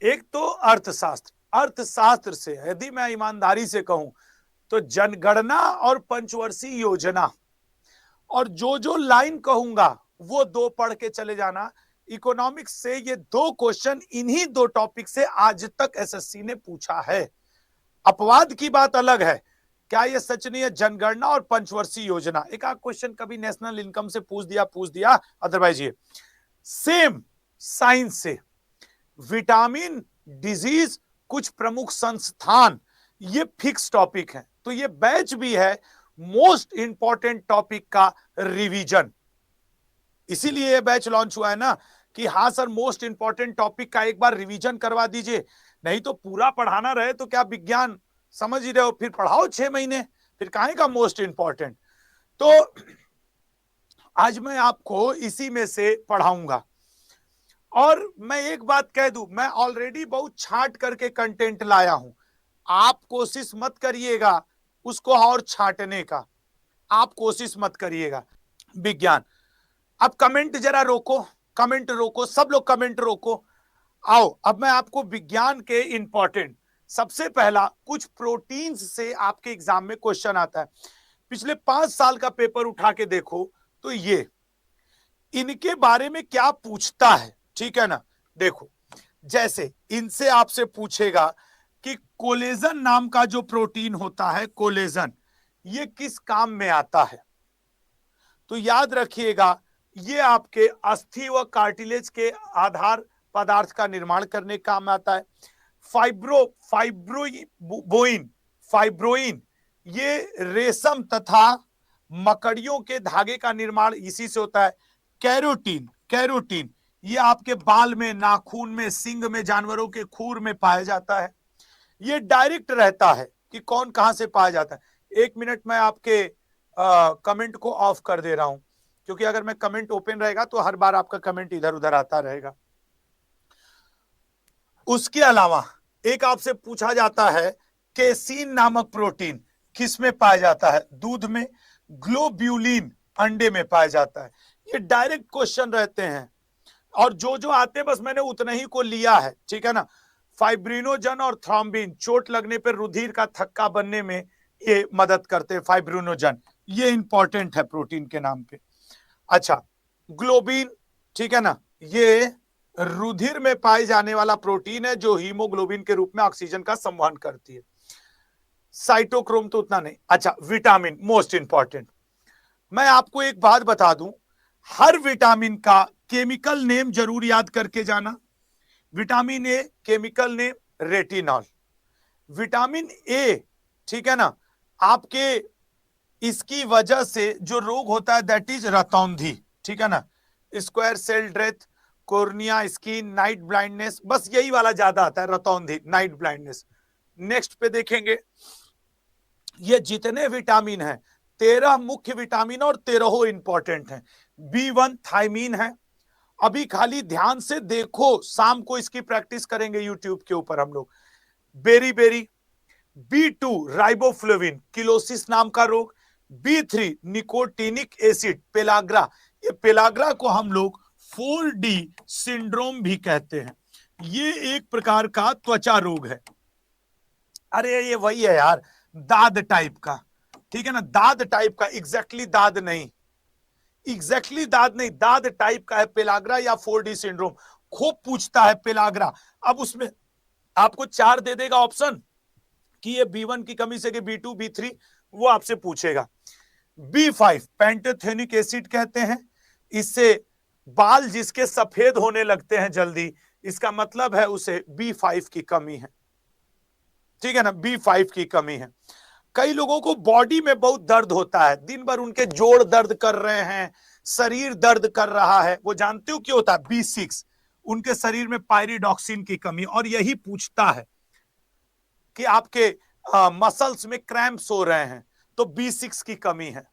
एक तो अर्थशास्त्र, अर्थशास्त्र से यदि मैं ईमानदारी से कहूं तो जनगणना और पंचवर्षीय योजना, और जो लाइन कहूंगा वो दो पढ़ के चले जाना। इकोनॉमिक्स से ये दो क्वेश्चन इन्हीं दो टॉपिक से आज तक एसएससी ने पूछा है। अपवाद की बात अलग है, क्या ये सच नहीं है? जनगणना और पंचवर्षीय योजना, एक आध क्वेश्चन कभी नेशनल इनकम से पूछ दिया, अदरवाइज ये सेम साइंस से विटामिन, डिजीज, कुछ प्रमुख संस्थान, ये फिक्स टॉपिक है। तो ये बैच भी है मोस्ट इंपॉर्टेंट टॉपिक का रिवीजन। इसीलिए ये बैच लॉन्च हुआ है ना कि हाँ सर, मोस्ट इंपॉर्टेंट टॉपिक का एक बार रिवीजन करवा दीजिए। नहीं तो पूरा पढ़ाना रहे तो क्या विज्ञान, समझ ही रहे हो, फिर पढ़ाओ 6 महीने, फिर काहे का मोस्ट इंपॉर्टेंट। तो आज मैं आपको इसी में से पढ़ाऊंगा। और मैं एक बात कह दूं, मैं ऑलरेडी बहुत छांट करके कंटेंट लाया हूं। आप कोशिश मत करिएगा उसको और छांटने का, आप कोशिश मत करिएगा। विज्ञान, अब कमेंट जरा रोको, कमेंट रोको, सब लोग कमेंट रोको। आओ अब मैं आपको विज्ञान के इंपॉर्टेंट, सबसे पहला कुछ प्रोटीन्स से आपके एग्जाम में क्वेश्चन आता है। पिछले 5 साल का पेपर उठा के देखो तो ये इनके बारे में क्या पूछता है, ठीक है ना। देखो, जैसे इनसे आपसे पूछेगा कि कोलेजन नाम का जो प्रोटीन होता है, कोलेजन, ये किस काम में आता है? तो याद रखिएगा, ये आपके अस्थि व कार्टिलेज के आधार पदार्थ का निर्माण करने का काम आता है। फाइब्रोइन, ये रेशम तथा मकड़ियों के धागे का निर्माण इसी से होता है। कैरोटीन, ये आपके बाल में, नाखून में, सींग में, जानवरों के खूर में पाया जाता है। ये डायरेक्ट रहता है कि कौन कहां से पाया जाता है। 1 मिनट मैं आपके कमेंट को ऑफ कर दे रहा हूं, क्योंकि अगर मैं कमेंट ओपन रहेगा तो हर बार आपका कमेंट इधर उधर आता रहेगा। उसके अलावा एक आपसे पूछा जाता है केसीन नामक प्रोटीन किस में पाया जाता है? दूध में। ग्लोब्यूलिन अंडे में पाया जाता है। ये डायरेक्ट क्वेश्चन रहते हैं, और जो आते हैं बस मैंने उतना ही को लिया है, ठीक है ना। फाइब्रिनोजन और थ्रोम्बिन चोट लगने पर रुधिर का थक्का बनने में ये मदद करते हैं। फाइब्रिनोजन ये इंपॉर्टेंट है प्रोटीन के नाम पे। अच्छा, ग्लोबिन, ठीक है ना, ये रुधिर में पाए जाने वाला प्रोटीन है जो हीमोग्लोबिन के रूप में ऑक्सीजन का संवहन करती है। साइटोक्रोम तो उतना नहीं। अच्छा, विटामिन मोस्ट इंपॉर्टेंट। मैं आपको एक बात बता दूं, हर विटामिन का केमिकल नेम जरूर याद करके जाना। Vitamin a chemical name retinol. Vitamin A, ठीक है ना, आपके इसकी वजह से जो रोग होता है दैट इज रतौंधी, ठीक है ना। Square cell death, cornea, skin, night blindness, बस यही वाला ज्यादा आता है, रतौंधी, नाइट ब्लाइंडनेस। नेक्स्ट पे देखेंगे, ये जितने विटामिन हैं 13 मुख्य विटामिन और 13 इंपॉर्टेंट हैं। B1 थायमीन है। अभी खाली ध्यान से देखो, शाम को इसकी प्रैक्टिस करेंगे यूट्यूब के ऊपर हम लोग। बेरी, B2 राइबोफ्लेविन, किलोसिस नाम का रोग। B3 निकोटिनिक एसिड, पेलाग्रा, ये पेलाग्रा को हम लोग 4D सिंड्रोम भी कहते हैं। ये एक प्रकार का त्वचा रोग है। अरे ये वही है यार, दाद टाइप का, ठीक है ना, दाद टाइप का, एग्जैक्टली दाद नहीं, दाद टाइप का है पेलाग्रा या 4D सिंड्रोम। खूब पूछता है पेलाग्रा। अब उसमें आपको 4 दे देगा ऑप्शन कि ये B1 की कमी से कि B2, B3, वो आपसे पूछेगा। B5 पैंटोथेनिक एसिड कहते हैं। इससे बाल जिसके सफेद होने लगते हैं जल्दी, इसका मतलब है उसे B5 की कमी है, ठीक है ना, B5 की कमी है। कई लोगों को बॉडी में बहुत दर्द होता है, दिन भर उनके जोड़ दर्द कर रहे हैं, शरीर दर्द कर रहा है, वो जानते हो क्यों होता है? B6, उनके शरीर में पायरिडॉक्सिन की कमी। और यही पूछता है कि आपके मसल्स में क्रैम्प्स हो रहे हैं तो B6 की कमी है।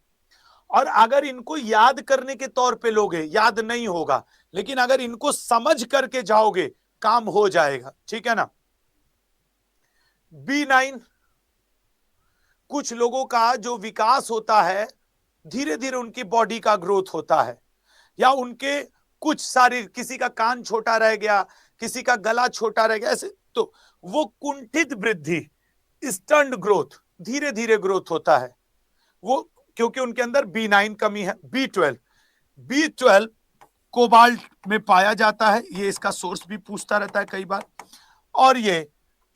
और अगर इनको याद करने के तौर पे लोगे, याद नहीं होगा, लेकिन अगर इनको समझ करके जाओगे काम हो जाएगा, ठीक है ना। B9, कुछ लोगों का जो विकास होता है धीरे धीरे उनकी बॉडी का ग्रोथ होता है, या उनके कुछ शारीर, किसी का कान छोटा रह गया, किसी का गला छोटा रह गया ऐसे, तो वो कुंठित वृद्धि, स्टंट ग्रोथ, धीरे धीरे ग्रोथ होता है वो, क्योंकि उनके अंदर B9 कमी है। B12 कोबाल्ट में पाया जाता है, ये इसका सोर्स भी पूछता रहता है कई बार। और ये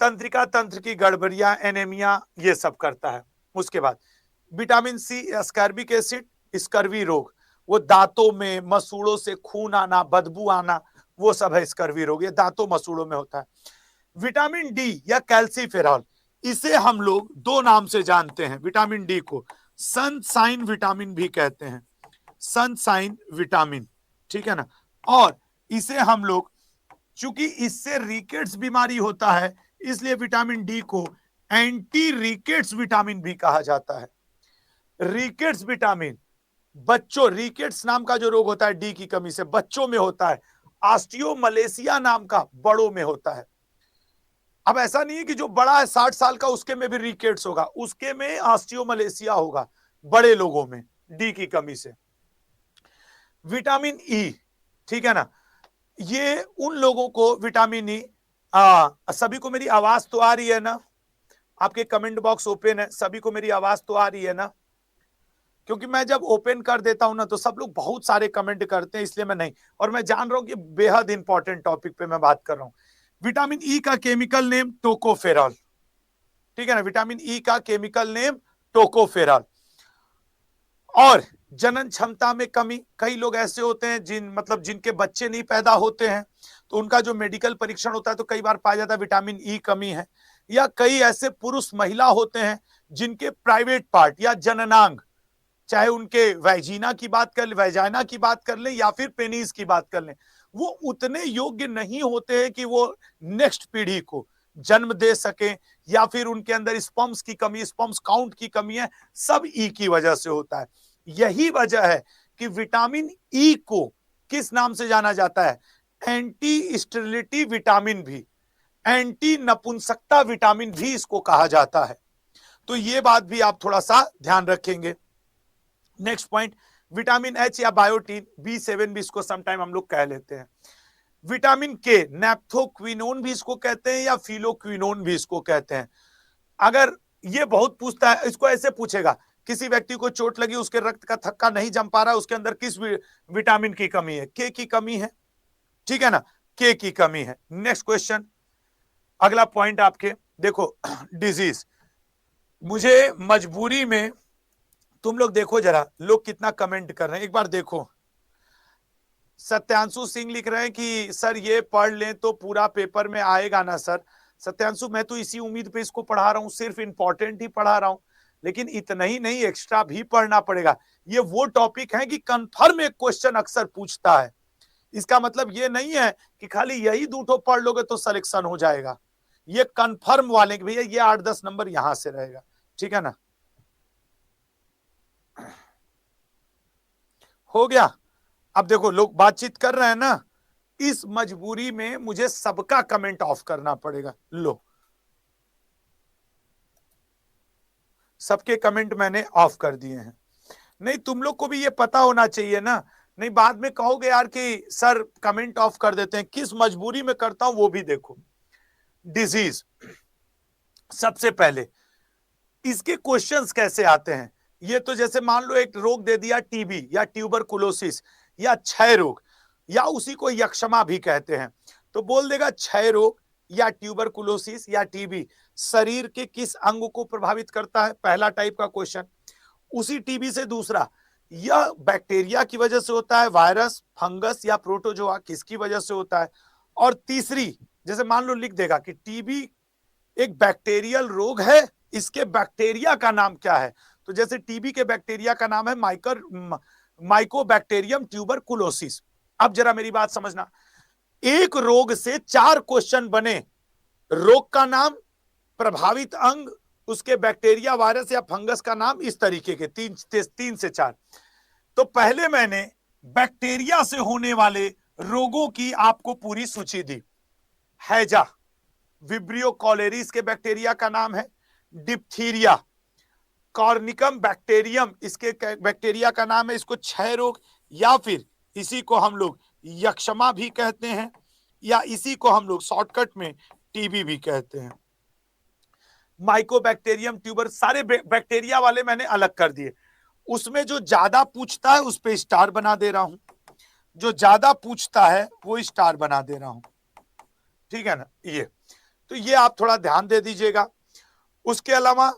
तंत्रिका तंत्र की गड़बड़ियां, एनीमिया, ये सब करता है। उसके बाद vitamin C, ascorbic acid, scurvy रोग, वो दांतों में मसूड़ों से खून आना, बदबू आना, वो सब है स्कर्वी रोग, ये दांतों मसूड़ों में होता है। विटामिन डी या कैल्सीफेरॉल, इसे हम लोग दो नाम से जानते हैं। विटामिन डी को सनसाइन विटामिन भी कहते हैं, सनसाइन विटामिन, ठीक है ना। और इसे हम लोग, चूंकि इससे रिकेट्स बीमारी होता है, इसलिए विटामिन डी को एंटी रिकेट्स विटामिन भी कहा जाता है। रिकेट्स विटामिन, बच्चों, रिकेट्स नाम का जो रोग होता है डी की कमी से, बच्चों में होता है। ऑस्टियोमलेशिया नाम का बड़ों में होता है। अब ऐसा नहीं है कि जो बड़ा है 60 साल का उसके में भी रिकेट्स होगा, उसके में ऑस्टियोमलेशिया होगा बड़े लोगों में, डी की कमी से। विटामिन ई, ठीक है ना, ये उन लोगों को विटामिन ई, सभी को मेरी आवाज तो आ रही है ना? आपके कमेंट बॉक्स ओपन है, सभी को मेरी आवाज तो आ रही है ना? क्योंकि मैं जब ओपन कर देता हूं ना तो सब लोग बहुत सारे कमेंट करते हैं, इसलिए मैं नहीं, और मैं जान रहा हूं कि बेहद इंपॉर्टेंट टॉपिक पे मैं बात कर रहा हूं। विटामिन ई का केमिकल नेम टोकोफेरॉल, ठीक है ना, विटामिन ई का केमिकल नेम टोकोफेरॉल। और जनन क्षमता में कमी, कई लोग ऐसे होते हैं जिनके बच्चे नहीं पैदा होते हैं, तो उनका जो मेडिकल परीक्षण होता है तो कई बार पाया जाता है विटामिन ई कमी है। या कई ऐसे पुरुष महिला होते हैं जिनके प्राइवेट पार्ट या जननांग, चाहे उनके वैजिना की बात कर लें या फिर पेनिस की बात कर लें, वो उतने योग्य नहीं होते हैं कि वो नेक्स्ट पीढ़ी को जन्म दे सके, या फिर उनके अंदर स्पर्म्स की कमी, स्पर्म्स काउंट की कमी है, सब ई की वजह से होता है। यही वजह है कि विटामिन ई को किस नाम से जाना जाता है? एंटी स्टेरिलिटी विटामिन भी, एंटी नपुंसकता विटामिन भी इसको कहा जाता है। तो ये बात भी आप थोड़ा सा ध्यान रखेंगे। नेक्स्ट पॉइंट, विटामिन एच या बायोटीन, B7 भी इसको समटाइम हम लोग कह लेते हैं। विटामिन के, नैप्थोक्विनोन भी इसको कहते हैं या फिलोक्विनोन भी इसको कहते हैं। अगर ये बहुत पूछता है, इसको ऐसे पूछेगा, किसी व्यक्ति को चोट लगी, उसके रक्त का थक्का नहीं जम पा रहा है, उसके अंदर किस विटामिन की कमी है? के की कमी है, ठीक है ना, के की कमी है। नेक्स्ट क्वेश्चन, अगला पॉइंट आपके देखो, डिजीज। मुझे मजबूरी में, तुम लोग देखो जरा लोग कितना कमेंट कर रहे हैं, एक बार देखो। सत्यांशु सिंह लिख रहे हैं कि सर ये पढ़ लें तो पूरा पेपर में आएगा ना सर? सत्यांशु, मैं तो इसी उम्मीद पे इसको पढ़ा रहा हूं, सिर्फ इंपॉर्टेंट ही पढ़ा रहा हूं, लेकिन इतना ही नहीं, एक्स्ट्रा भी पढ़ना पड़ेगा। ये वो टॉपिक है कि कंफर्म एक क्वेश्चन अक्सर पूछता है। इसका मतलब ये नहीं है कि खाली यही दूठो पढ़ लोगे तो सिलेक्शन हो जाएगा। ये कंफर्म वाले कि भैया ये 8-10 नंबर यहां से रहेगा, ठीक है ना। हो गया। अब देखो लोग बातचीत कर रहे हैं ना, इस मजबूरी में मुझे सबका कमेंट ऑफ करना पड़ेगा। लो, सबके कमेंट मैंने ऑफ कर दिए हैं। नहीं, तुम लोग को भी ये पता होना चाहिए ना, नहीं बाद में कहोगे यार कि सर कमेंट ऑफ कर देते हैं, किस मजबूरी में करता हूं वो भी देखो। डिजीज, सबसे पहले इसके क्वेश्चंस कैसे आते हैं? ये तो जैसे मान लो एक रोग दे दिया टीबी या ट्यूबरकुलोसिस या क्षय रोग, या उसी को यक्षमा भी कहते हैं, तो बोल देगा क्षय रोग या ट्यूबरकुलोसिस या टीबी शरीर के किस अंग को प्रभावित करता है? पहला टाइप का क्वेश्चन। उसी टीबी से दूसरा, यह बैक्टीरिया की वजह से होता है, वायरस, फंगस या प्रोटोजोआ किसकी वजह से होता है? और तीसरी, जैसे मान लो लिख देगा कि टीबी एक बैक्टीरियल रोग है, इसके बैक्टीरिया का नाम क्या है? तो जैसे टीबी के बैक्टीरिया का नाम है माइकोबैक्टीरियम ट्यूबरकुलोसिस। अब जरा मेरी बात समझना, एक रोग से 4 क्वेश्चन बने, रोग का नाम, प्रभावित अंग, उसके बैक्टीरिया, वायरस या फंगस का नाम, इस तरीके के 3 से 4। तो पहले मैंने बैक्टीरिया से होने वाले रोगों की आपको पूरी सूची दी। हैजा, विब्रियो कॉलेरिस के बैक्टीरिया का नाम है। डिप्थीरिया, कॉर्निकम बैक्टीरियम इसके बैक्टीरिया का नाम है, इसको क्षय रोग या फिर इसी को हम लोग यक्षमा भी कहते हैं। या इसी को हम लोग शॉर्टकट में टीबी भी कहते हैं। माइकोबैक्टीरियम ट्यूबर, सारे बैक्टीरिया वाले मैंने अलग कर दिए। उसमें जो ज्यादा पूछता है उस पे स्टार बना दे रहा हूं, जो ज्यादा पूछता है वो स्टार बना दे रहा हूं, ठीक है ना। ये तो ये आप थोड़ा ध्यान दे दीजिएगा। उसके अलावा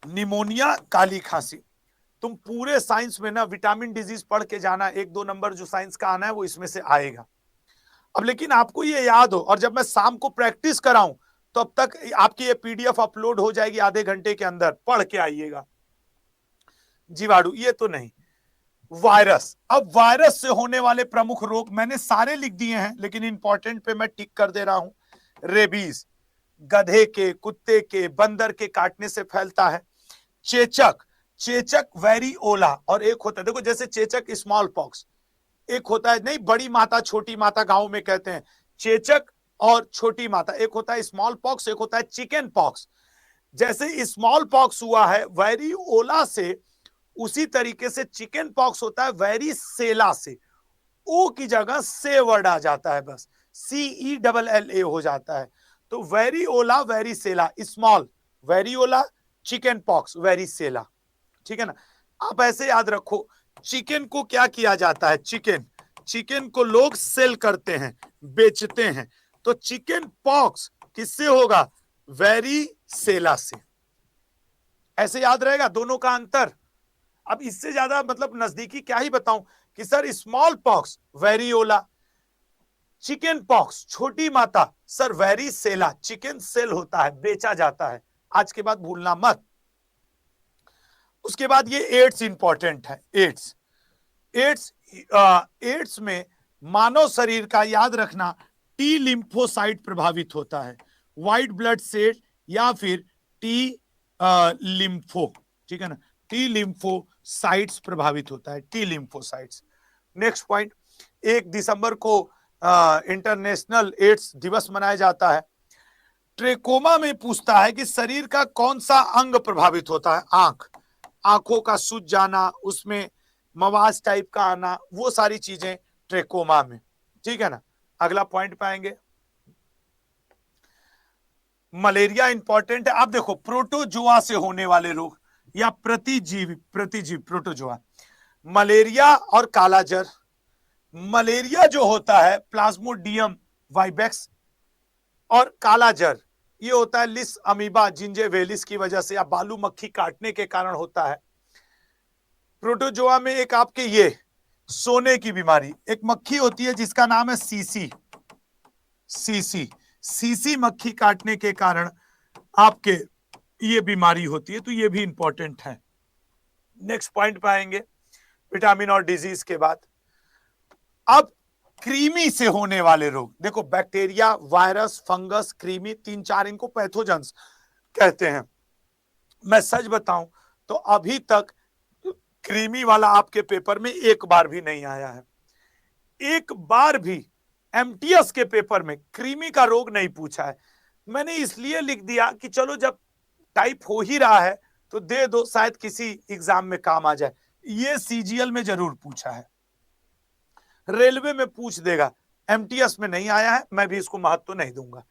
निमोनिया, काली खांसी, तुम पूरे साइंस में ना विटामिन डिजीज पढ़ के जाना, 1-2 नंबर जो साइंस का आना है वो इसमें से आएगा। अब लेकिन आपको ये याद हो, और जब मैं शाम को प्रैक्टिस कराऊं तो अब तक आपकी ये पीडीएफ अपलोड हो जाएगी आधे घंटे के अंदर, पढ़ के आइएगा। जीवाणु ये तो नहीं। वायरस, अब वायरस से होने वाले प्रमुख रोग मैंने सारे लिख दिए हैं, लेकिन इंपॉर्टेंट पे मैं टिक कर दे रहा हूं। रेबीज, गधे के, कुत्ते के, बंदर के काटने से फैलता है। चेचक, चेचक वेरिओला, और एक होता है, देखो जैसे चेचक स्मॉल पॉक्स, एक होता है नहीं बड़ी माता छोटी माता गांव में कहते हैं, चेचक और छोटी माता, एक होता है स्मॉल पॉक्स, एक होता है चिकन पॉक्स। जैसे स्मॉल पॉक्स हुआ है वेरिओला से, उसी तरीके से चिकन पॉक्स होता है वेरिसेला से। ओ की जगह से वर्ड आ जाता है, बस CELLA हो जाता है। तो variola, varicella, small variola, chicken pox, varicella, ठीक है ना। आप ऐसे याद रखो, चिकन को क्या किया जाता है, चिकन को लोग सेल करते हैं, बेचते हैं, तो चिकन पॉक्स किससे होगा, वेरिसेला से। ऐसे याद रहेगा दोनों का अंतर। अब इससे ज्यादा मतलब नजदीकी क्या ही बताऊं कि sir small pox variola, chicken pox छोटी माता, सर वेरिसेला, चिकन सेल होता है, बेचा जाता है, आज के बाद भूलना मत। उसके बाद ये एड्स इंपॉर्टेंट है। एड्स में मानव शरीर का, याद रखना, टी लिम्फोसाइट प्रभावित होता है, व्हाइट ब्लड सेल या फिर टी लिम्फो, ठीक है ना, टी लिम्फोसाइट्स प्रभावित होता है, टी लिम्फोसाइट्स। नेक्स्ट पॉइंट, 1 दिसंबर को इंटरनेशनल एड्स दिवस मनाया जाता है। ट्रेकोमा में पूछता है कि शरीर का कौन सा अंग प्रभावित होता है, आंख, आंखों का सूज जाना, उसमें मवाज टाइप का आना, वो सारी चीजें ट्रेकोमा में, ठीक है ना। अगला पॉइंट पाएंगे, मलेरिया इंपॉर्टेंट है। आप देखो प्रोटोजोआ से होने वाले रोग या प्रतिजीवी प्रोटोजोआ, मलेरिया और कालाजर। मलेरिया जो होता है प्लाज्मोडियम वाइबैक्स, और कालाजर ये होता है लिस अमीबा जिंजेवेलिस की वजह से या बालू मक्खी काटने के कारण होता है। प्रोटोजोआ में एक आपके ये सोने की बीमारी, एक मक्खी होती है जिसका नाम है सीसी मक्खी काटने के कारण आपके ये बीमारी होती है, तो ये भी इंपॉर्टेंट है। नेक्स्ट पॉइंट पाएंगे विटामिन और डिजीज के बाद। अब कृमि से होने वाले रोग, देखो बैक्टीरिया, वायरस, फंगस, कृमि, 3-4 इनको पैथोजेंस कहते हैं। मैं सच बताऊं तो अभी तक कृमि वाला आपके पेपर में एक बार भी नहीं आया है, एक बार भी एमटीएस के पेपर में कृमि का रोग नहीं पूछा है। मैंने इसलिए लिख दिया कि चलो जब टाइप हो ही रहा है तो दे दो, शायद किसी एग्जाम में काम आ जाए। ये सीजीएल में जरूर पूछा है, रेलवे में पूछ देगा, एमटीएस में नहीं आया है, मैं भी इसको महत्व तो नहीं दूंगा।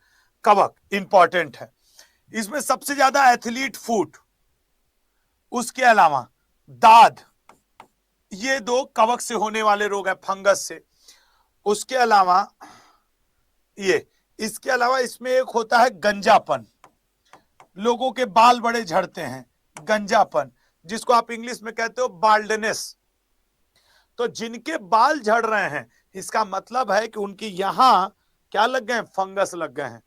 कवक इंपॉर्टेंट है, इसमें सबसे ज्यादा एथलीट फुट, उसके अलावा दाद, ये 2 कवक से होने वाले रोग है, फंगस से। उसके अलावा ये, इसके अलावा इसमें एक होता है गंजापन, लोगों के बाल बड़े झड़ते हैं, गंजापन, जिसको आप इंग्लिश में कहते हो बाल्डनेस। तो जिनके बाल झड़ रहे हैं इसका मतलब है कि उनकी यहां क्या लग गए, फंगस लग गए हैं।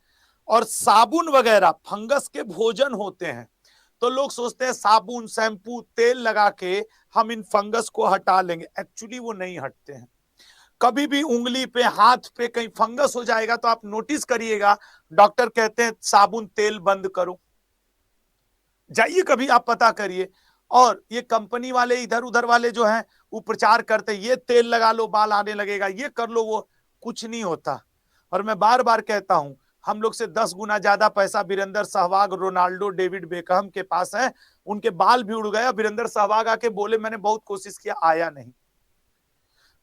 और साबुन वगैरह फंगस के भोजन होते हैं, तो लोग सोचते हैं साबुन, शैम्पू, तेल लगा के हम इन फंगस को हटा लेंगे, एक्चुअली वो नहीं हटते हैं। कभी भी उंगली पे, हाथ पे कहीं फंगस हो जाएगा तो आप नोटिस करिएगा, डॉक्टर कहते हैं साबुन तेल बंद करो, जाइए कभी आप पता करिए। और ये कंपनी वाले इधर उधर वाले जो हैं वो प्रचार करते हैं ये तेल लगा लो बाल आने लगेगा, ये कर लो, वो कुछ नहीं होता। और मैं बार बार कहता हूं, हम लोग से 10 गुना ज्यादा पैसा Virender Sehwag, Ronaldo, David Beckham के पास है, उनके बाल भी उड़ गया। वीरेंद्र सहवाग आके बोले मैंने बहुत कोशिश किया, आया नहीं।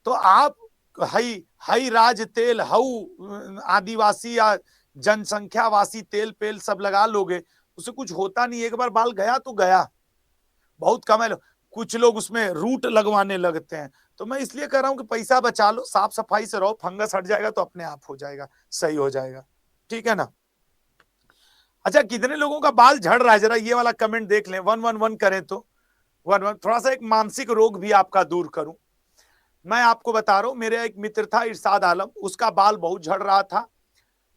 तो आप हई हई राज तेल हऊ आदिवासी या जनसंख्यावासी तेल पेल सब लगा लोगे, उससे कुछ होता नहीं। एक बार बाल गया तो गया, बहुत कम है। कुछ लोग उसमें रूट लगवाने लगते हैं। तो मैं इसलिए कह रहा हूं कि पैसा बचा लो, साफ सफाई से रहो, फंगस हट जाएगा तो अपने आप हो जाएगा, सही हो जाएगा, ठीक है ना। अच्छा, कितने लोगों का बाल झड़ रहा है, जरा ये वाला कमेंट देख लें, 111 करें तो 111। थोड़ा सा एक मानसिक रोग भी आपका दूर करूं। मैं आपको बता रहा हूं, मेरे एक मित्र था इरशाद आलम, उसका बाल बहुत झड़ रहा था।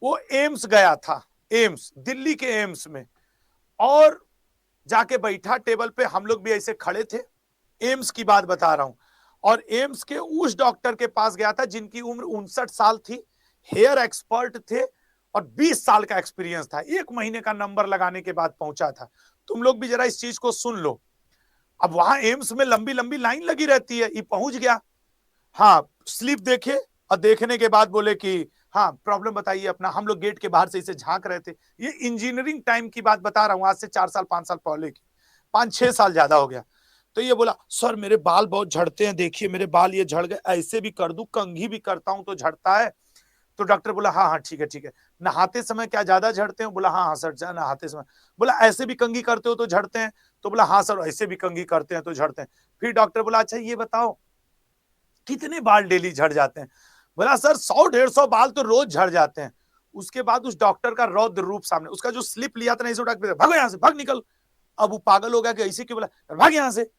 वो एम्स गया था, एम्स दिल्ली के एम्स में, और जाके बैठा टेबल पे, हम लोग भी ऐसे खड़े थे, एम्स की बात बता रहा हूं। और एम्स के उस डॉक्टर के पास गया था जिनकी उम्र 59 साल थी, हेयर एक्सपर्ट थे और 20 साल का एक्सपीरियंस था। 1 महीने का नंबर लगाने के बाद पहुंचा था। तुम लोग भी जरा इस चीज को सुन लो। अब वहां एम्स में लंबी लंबी लाइन लगी रहती है, ये पहुंच गया। हाँ, स्लिप देखे और देखने के बाद बोले कि हाँ प्रॉब्लम बताइए अपना। हम लोग गेट के बाहर से इसे झांक रहे थे। ये इंजीनियरिंग टाइम की बात बता रहा हूं, आज से 4 साल 5 साल पहले की, 5-6 साल ज्यादा हो गया। तो ये बोला, सर मेरे बाल बहुत झड़ते हैं, देखिए मेरे बाल ये झड़ गए, ऐसे भी कर दूं, कंघी भी करता हूं तो झड़ता है। तो डॉक्टर बोला हाँ हाँ ठीक है ठीक है। नहाते समय क्या ज्यादा झड़ते हो? बोला हाँ हाँ सर नहाते समय। बोला ऐसे भी कंघी करते हो तो झड़ते हैं? तो बोला हाँ सर ऐसे भी कंघी करते हैं तो झड़ते हैं। फिर डॉक्टर बोला अच्छा ये बताओ कितने बाल डेली झड़ जाते हैं? बोला सर 100-150 बाल तो रोज झड़ जाते हैं। उसके बाद उस डॉक्टर का रौद्र रूप सामने, उसका जो स्लिप लिया था ना, इसे डॉक्टर भागो यहाँ से, भाग निकल। अब वो पागल हो गया कि ऐसे क्यों बोला, भाग यहाँ से।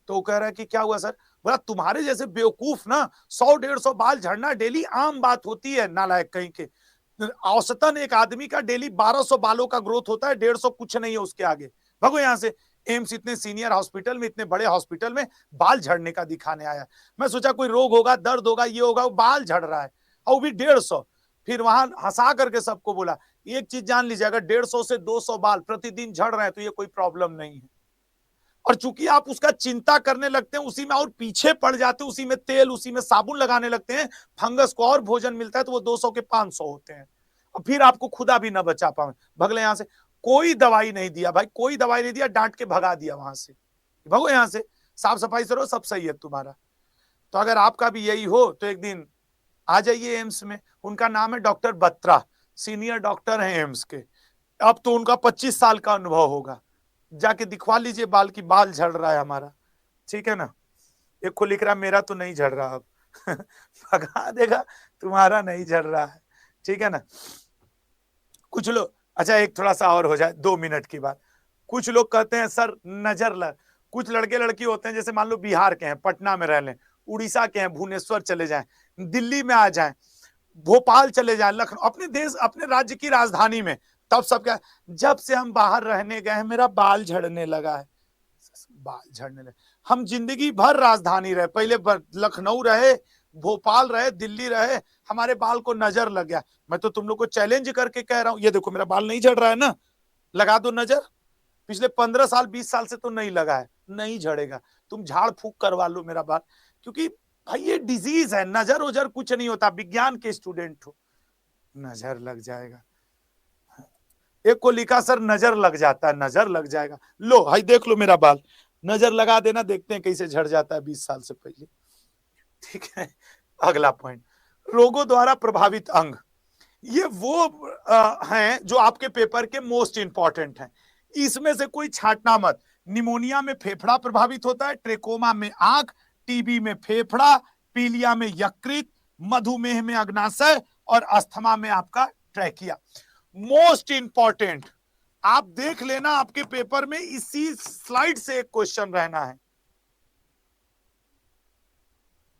तो वो कह रहा है कि क्या हुआ सर? बोला तुम्हारे जैसे बेवकूफ ना 100-150 बाल झड़ना डेली आम बात होती है, नालायक कहीं के। औसतन एक आदमी का डेली 1200 बालों का ग्रोथ होता है, 150 कुछ नहीं है उसके आगे। भागो यहाँ से। एम्स इतने सीनियर हॉस्पिटल में, इतने बड़े हॉस्पिटल में बाल झड़ने का दिखाने आया। मैं सोचा कोई रोग होगा, दर्द होगा, ये होगा, बाल झड़ रहा है और भी 150। फिर वहां हंसा करके सबको बोला एक चीज जान लीजिए, अगर 150 से 200 बाल प्रतिदिन झड़ रहे हैं तो ये कोई प्रॉब्लम नहीं है। और चूंकि आप उसका चिंता करने लगते हैं, उसी में और पीछे पड़ जाते हैं, उसी में तेल उसी में साबुन लगाने लगते हैं, फंगस को और भोजन मिलता है तो वो 200 के 500 होते हैं। और फिर आपको खुदा भी ना बचा पाए, भगले यहां से। कोई दवाई नहीं दिया भाई, कोई दवाई नहीं दिया, डांट के भगा दिया वहां से, भगो यहां से, साफ सफाई से रहो, सब सही है तुम्हारा। तो अगर आपका भी यही हो तो एक दिन आ जाइए एम्स में। उनका नाम है डॉक्टर बत्रा, सीनियर डॉक्टर है एम्स के। अब तो उनका 25 साल का अनुभव होगा, जाके दिखवा लीजिए बाल की, बाल झड़ रहा है हमारा, ठीक है ना। एक को लिख रहा मेरा तो नहीं झड़ रहा अब भगा देगा, तुम्हारा नहीं झड़ रहा है, ठीक है ना। कुछ लोग, अच्छा एक थोड़ा सा और हो जाए 2 मिनट की बात। कुछ लोग कहते हैं सर नजर लग, कुछ लड़के लड़की होते हैं, जैसे मान लो बिहार के हैं, पटना में रह लें, उड़ीसा के हैं, भुवनेश्वर चले जाएं, दिल्ली में आ जाएं, भोपाल चले जाएं, लखनऊ, अपने देश अपने राज्य की राजधानी में, तब सब क्या, जब से हम बाहर रहने गए हैं मेरा बाल झड़ने लगा है। बाल झड़ने लगे, हम जिंदगी भर राजधानी रहे, पहले लखनऊ रहे, भोपाल रहे, दिल्ली रहे, हमारे बाल को नजर लग गया। मैं तो तुम लोग को चैलेंज करके कह रहा हूं, ये देखो मेरा बाल नहीं झड़ रहा है ना, लगा दो नजर। पिछले 15 साल 20 साल से तो नहीं लगा है, नहीं झड़ेगा। तुम झाड़ फूक करवा लो मेरा बाल, क्योंकि भाई ये डिजीज है, नजर उजर कुछ नहीं होता। विज्ञान के स्टूडेंट हो, नजर लग जाएगा। एक को लिखा सर नजर लग जाता है, नजर लग जाएगा। लो भाई देख लो मेरा बाल, नजर लगा देना, देखते हैं कैसे झड़ जाता है 20 साल से पहले, ठीक है। अगला पॉइंट, रोगों द्वारा प्रभावित अंग। ये वो हैं जो आपके पेपर के मोस्ट इंपॉर्टेंट हैं, इसमें से कोई छांटना मत। निमोनिया में फेफड़ा प्रभावित होता है, ट्रेकोमा में आंख, टीबी में फेफड़ा, पीलिया में यकृत, मधुमेह में अग्नाशय और अस्थमा में आपका ट्रैकिया। मोस्ट इंपॉर्टेंट, आप देख लेना आपके पेपर में इसी स्लाइड से एक क्वेश्चन रहना है,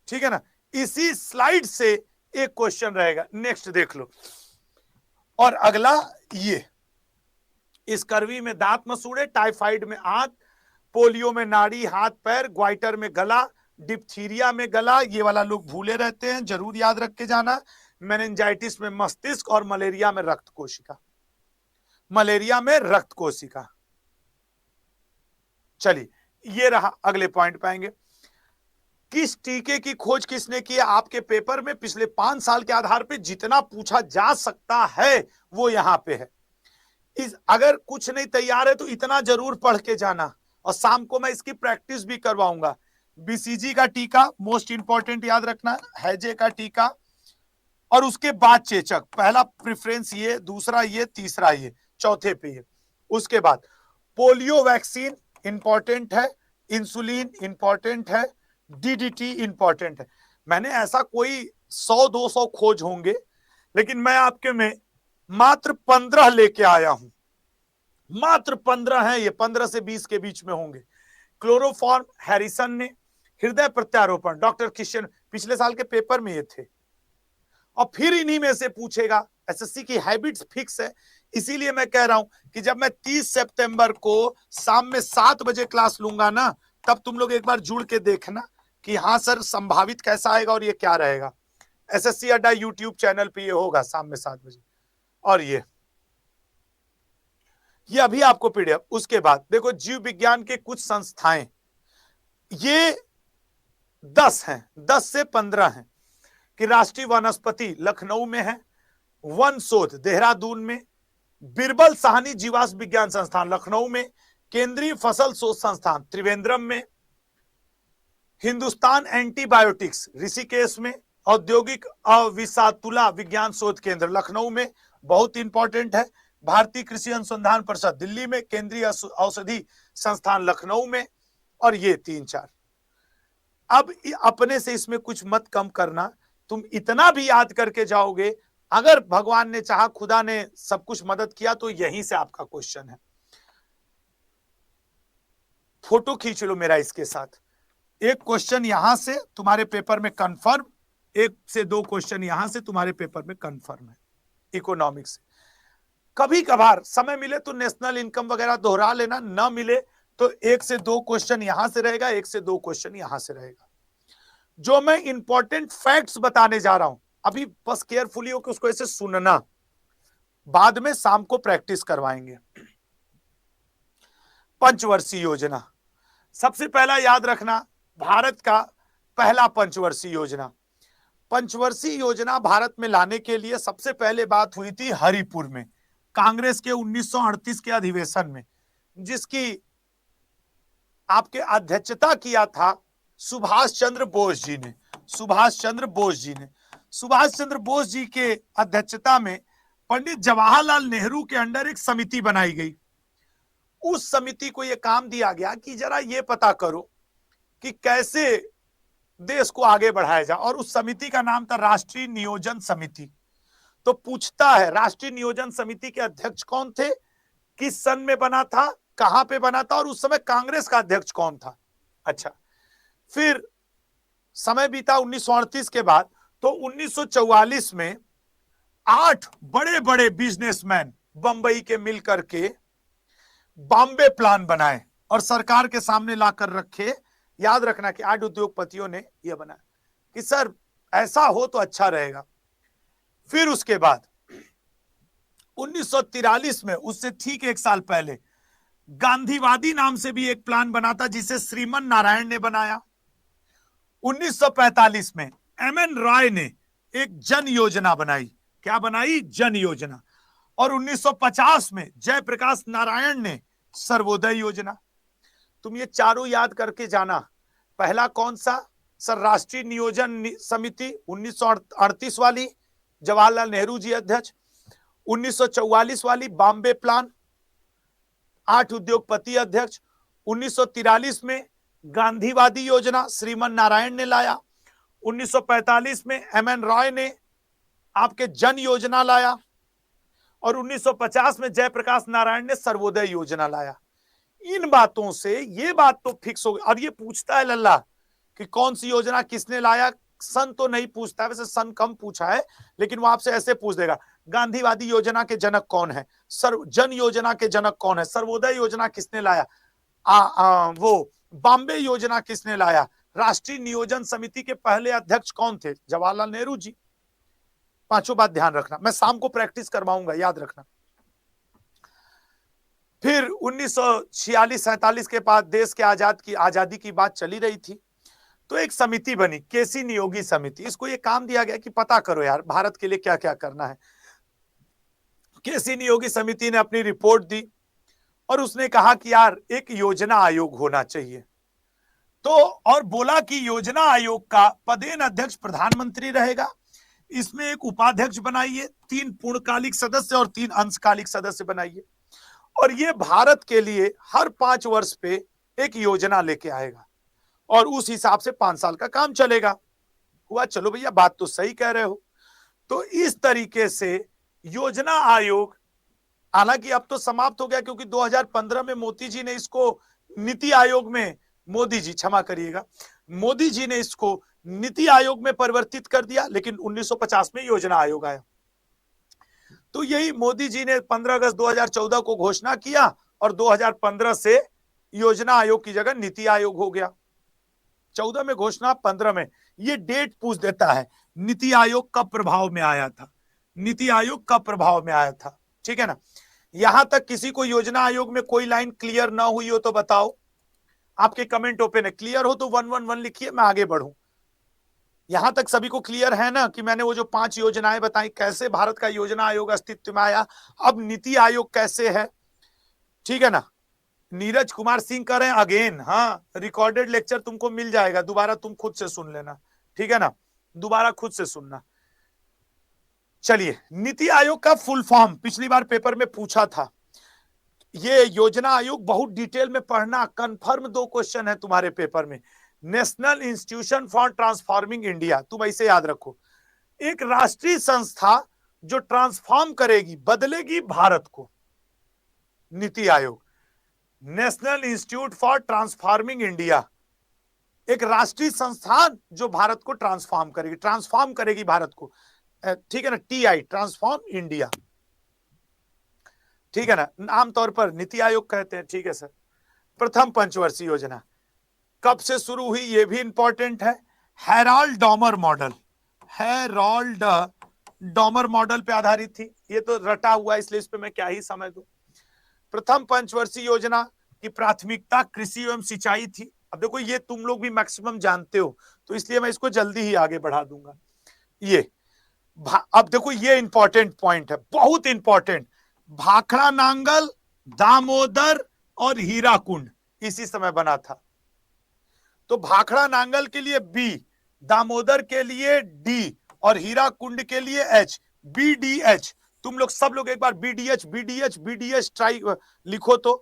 ठीक है ना, इसी स्लाइड से एक क्वेश्चन रहेगा। नेक्स्ट देख लो। और अगला ये, स्कर्वी में दांत मसूड़े, टाइफाइड में आंत, पोलियो में नाड़ी हाथ पैर, ग्वाइटर में गला, डिप्थीरिया में गला, ये वाला लोग भूले रहते हैं, जरूर याद रख के जाना। मेनिंजाइटिस में मस्तिष्क और मलेरिया में रक्त कोशिका, मलेरिया में रक्त कोशिका। चलिए ये रहा, अगले पॉइंट पाएंगे। किस टीके की खोज किसने की? आपके पेपर में पिछले 5 साल के आधार पर जितना पूछा जा सकता है वो यहां पे है। अगर कुछ नहीं तैयार है तो इतना जरूर पढ़ के जाना, और शाम को मैं इसकी प्रैक्टिस भी करवाऊंगा। बीसीजी का टीका मोस्ट इंपॉर्टेंट याद रखना, हैजे का टीका, और उसके बाद चेचक। पहला प्रेफरेंस ये, दूसरा ये, तीसरा ये, चौथे पे ये। उसके बाद पोलियो वैक्सीन इंपॉर्टेंट है, इंसुलिन इंपॉर्टेंट है, डीडीटी इंपॉर्टेंट है। मैंने ऐसा कोई 100-200 खोज होंगे, लेकिन मैं आपके में मात्र 15 लेके आया हूं, मात्र 15 है ये, 15 से 20 के बीच में होंगे। क्लोरोफॉर्म हैरिसन ने, हृदय प्रत्यारोपण डॉक्टर किशन, पिछले साल के पेपर में ये थे। और फिर इन्हीं में से पूछेगा, एसएससी की हैबिट्स फिक्स है, इसीलिए मैं कह रहा हूं कि जब मैं 30 सितंबर को शाम में 7 बजे क्लास लूंगा ना, तब तुम लोग एक बार जुड़ के देखना कि हाँ सर संभावित कैसा आएगा और ये क्या रहेगा। एसएससी अड्डा यूट्यूब चैनल पे ये होगा शाम में 7 बजे। और ये अभी आपको पीडीएफ। उसके बाद देखो जीव विज्ञान के कुछ संस्थाएं, ये 10 हैं, 10 से 15 हैं कि राष्ट्रीय वनस्पति लखनऊ में है, वन शोध देहरादून में, बिरबल साहनी जीवाश्म विज्ञान संस्थान लखनऊ में, केंद्रीय फसल शोध संस्थान त्रिवेंद्रम में, हिंदुस्तान एंटीबायोटिक्स ऋषिकेश में, औद्योगिक अविषातुला विज्ञान शोध केंद्र लखनऊ में, बहुत इंपॉर्टेंट है, भारतीय कृषि अनुसंधान परिषद दिल्ली में, केंद्रीय औषधि संस्थान लखनऊ में, और ये 3-4। अब अपने से इसमें कुछ मत कम करना, तुम इतना भी याद करके जाओगे, अगर भगवान ने चाहा, खुदा ने सब कुछ मदद किया, तो यहीं से आपका क्वेश्चन है। फोटो खींच लो मेरा इसके साथ। एक क्वेश्चन यहां से तुम्हारे पेपर में कंफर्म, 1 से 2 क्वेश्चन यहां से तुम्हारे पेपर में कंफर्म है इकोनॉमिक्स से। कभी कभार समय मिले तो नेशनल इनकम वगैरह दोहरा लेना, ना मिले तो 1 से 2 क्वेश्चन यहां से रहेगा, 1 से 2 क्वेश्चन यहां से रहेगा। जो मैं इंपॉर्टेंट फैक्ट्स बताने जा रहा हूं, अभी बस केयरफुली हो कि उसको ऐसे सुनना, बाद में शाम को प्रैक्टिस करवाएंगे। पंचवर्षीय योजना, सबसे पहला याद रखना, भारत का पहला पंचवर्षीय योजना। पंचवर्षीय योजना भारत में लाने के लिए सबसे पहले बात हुई थी हरिपुर में, कांग्रेस के 1938 के अधिवेशन में, जिसकी आपके अध्यक्षता किया था सुभाष चंद्र बोस जी ने। सुभाष चंद्र बोस जी के अध्यक्षता में पंडित जवाहरलाल नेहरू के अंडर एक समिति बनाई गई। उस समिति को यह काम दिया गया कि जरा ये पता करो कि कैसे देश को आगे बढ़ाया जाए, और उस समिति का नाम था राष्ट्रीय नियोजन समिति। तो पूछता है, राष्ट्रीय नियोजन समिति के अध्यक्ष कौन थे, किस सन में बना था, कहां पे बना था, और उस समय कांग्रेस का अध्यक्ष कौन था। अच्छा, फिर समय बीता 1938 के बाद, तो 1944 में 8 बड़े बड़े बिजनेसमैन बंबई के मिलकर के बॉम्बे प्लान बनाए और सरकार के सामने लाकर रखे। याद रखना कि 8 उद्योगपतियों ने यह बनाया कि सर ऐसा हो तो अच्छा रहेगा। फिर उसके बाद 1943 में, उससे ठीक 1 साल पहले, गांधीवादी नाम से भी एक प्लान बना था, जिसे श्रीमन नारायण ने बनाया। 1945 में एमएन रॉय ने एक जन योजना बनाई। क्या बनाई? जन योजना। और 1950 में जयप्रकाश नारायण ने सर्वोदय योजना। तुम ये चारों याद करके जाना। पहला कौन सा सर? राष्ट्रीय नियोजन समिति 1938 वाली, जवाहरलाल नेहरू जी अध्यक्ष। 1944 वाली बॉम्बे प्लान, 8 उद्योगपति अध्यक्ष। 1943 में गांधीवादी योजना श्रीमन नारायण ने लाया। 1945 में एमएन रॉय ने आपके जन योजना लाया, और 1950 में जयप्रकाश नारायण ने सर्वोदय योजना लाया। इन बातों से ये बात तो फिक्स हो गई। और ये पूछता है लल्ला कि कौन सी योजना किसने लाया, सन तो नहीं पूछता, वैसे सन कम पूछा है, लेकिन वो आपसे ऐसे पूछ देगा, गांधीवादी योजना के जनक कौन है, जन योजना के जनक कौन है, सर्वोदय योजना किसने लाया, वो बॉम्बे योजना किसने लाया, राष्ट्रीय नियोजन समिति के पहले अध्यक्ष कौन थे, जवाहरलाल नेहरू जी। पांचों बात ध्यान रखना, मैं शाम को प्रैक्टिस करवाऊंगा, याद रखना। फिर 1946-47 के बाद देश के आजादी की बात चली रही थी, तो एक समिति बनी, केसी नियोगी समिति। इसको ये काम दिया गया कि पता करो यार भारत के लिए क्या क्या करना है। केसी नियोगी समिति ने अपनी रिपोर्ट दी और उसने कहा कि यार एक योजना आयोग होना चाहिए। तो और बोला कि योजना आयोग का पदेन अध्यक्ष प्रधानमंत्री रहेगा, इसमें एक उपाध्यक्ष बनाइए, 3 पूर्णकालिक सदस्य और 3 अंशकालिक सदस्य बनाइए, और ये भारत के लिए हर 5 वर्ष पे एक योजना लेके आएगा और उस हिसाब से 5 साल का काम चलेगा। हुआ, चलो भैया बात तो सही कह रहे हो। तो इस तरीके से योजना आयोग, हालांकि अब तो समाप्त हो गया क्योंकि 2015 में मोदी जी ने इसको नीति आयोग में, मोदी जी क्षमा करिएगा, मोदी जी ने इसको नीति आयोग में परिवर्तित कर दिया, लेकिन 1950 में योजना आयोग आया। तो यही मोदी जी ने 15 अगस्त 2014 को घोषणा किया और 2015 से योजना आयोग की जगह नीति आयोग हो गया। 14 में घोषणा, 15 में। ये डेट पूछ देता है नीति आयोग कब प्रभाव में आया था, नीति आयोग कब प्रभाव में आया था, ठीक है ना। यहां तक किसी को योजना आयोग में कोई लाइन क्लियर ना हुई हो तो बताओ, आपके कमेंट ओपन है, क्लियर हो तो 111 लिखिए, मैं आगे बढ़ूं। यहां तक सभी को क्लियर है ना कि मैंने वो जो 5 योजनाएं बताई, कैसे भारत का योजना आयोग अस्तित्व में आया, अब नीति आयोग कैसे है, ठीक है ना। नीरज कुमार सिंह कह रहे हैं अगेन, हाँ रिकॉर्डेड लेक्चर तुमको मिल जाएगा, दोबारा तुम खुद से सुन लेना, ठीक है ना, दोबारा खुद से सुनना। चलिए, नीति आयोग का फुल फॉर्म पिछली बार पेपर में पूछा था, ये योजना आयोग बहुत डिटेल में पढ़ना, कंफर्म 2 क्वेश्चन है तुम्हारे पेपर में। National institution for transforming India, तुम ऐसे याद रखो, एक राष्ट्रीय संस्था जो ट्रांसफॉर्म करेगी, बदलेगी भारत को, NITI Aayog. National institute for transforming India, एक राष्ट्रीय संस्थान जो भारत को ट्रांसफॉर्म करेगी भारत को, ठीक है ना, TI, ट्रांसफॉर्म इंडिया, ठीक है ना, आमतौर पर नीति आयोग कहते हैं, ठीक है सर। प्रथम पंचवर्षीय योजना कब से शुरू हुई, ये भी इंपॉर्टेंट है। Herald Domar model, Herald Domar model पे आधारित थी, ये तो रटा हुआ है इसलिए इस पे मैं क्या ही समझ दूं। प्रथम पंचवर्षीय योजना की प्राथमिकता कृषि एवं सिंचाई थी। अब देखो ये तुम लोग भी मैक्सिमम जानते हो, तो इसलिए मैं इसको जल्दी ही आगे बढ़ा दूंगा। ये अब देखो ये इंपॉर्टेंट पॉइंट है, बहुत इंपॉर्टेंट, भाखड़ा नांगल, दामोदर और हीराकुंड इसी समय बना था। तो भाखड़ा नांगल के लिए B, दामोदर के लिए D और हीराकुंड के लिए H, BDH। तुम लोग सब लोग एक बार BDH ट्राई लिखो तो,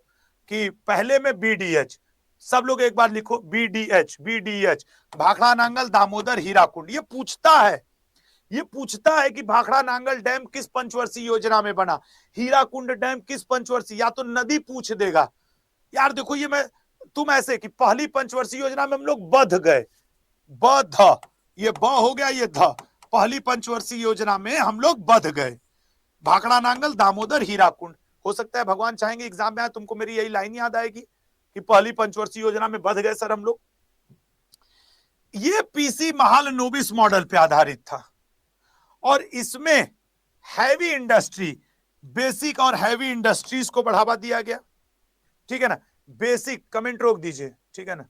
कि पहले में BDH, सब लोग एक बार लिखो BDH, भाखड़ा नांगल, दामोदर, हीराकुंड। ये पूछता है कि भाखड़ा नांगल डैम किस पंचवर्षीय योजना में बना, हीराकुंड डैम किस पंचवर्षीय, या तो नदी पूछ देगा। यार देखो ये मैं तुम ऐसे कि पहली पंचवर्षीय योजना में हम लोग बध गए, ये ब हो गया, ये ध, पहली पंचवर्षीय योजना में हम लोग बध गए, भाखड़ा नांगल, दामोदर, हीराकुंड। हो सकता है भगवान चाहेंगे एग्जाम में आए तुमको मेरी यही लाइन याद आएगी कि पहली पंचवर्षीय योजना में बध गए सर हम लोग। ये PC महालनोबिस मॉडल पे आधारित था और इसमें हैवी इंडस्ट्री, बेसिक और हैवी इंडस्ट्रीज को बढ़ावा दिया गया, ठीक है ना। बेसिक, कमेंट रोक दीजिए, ठीक है ना,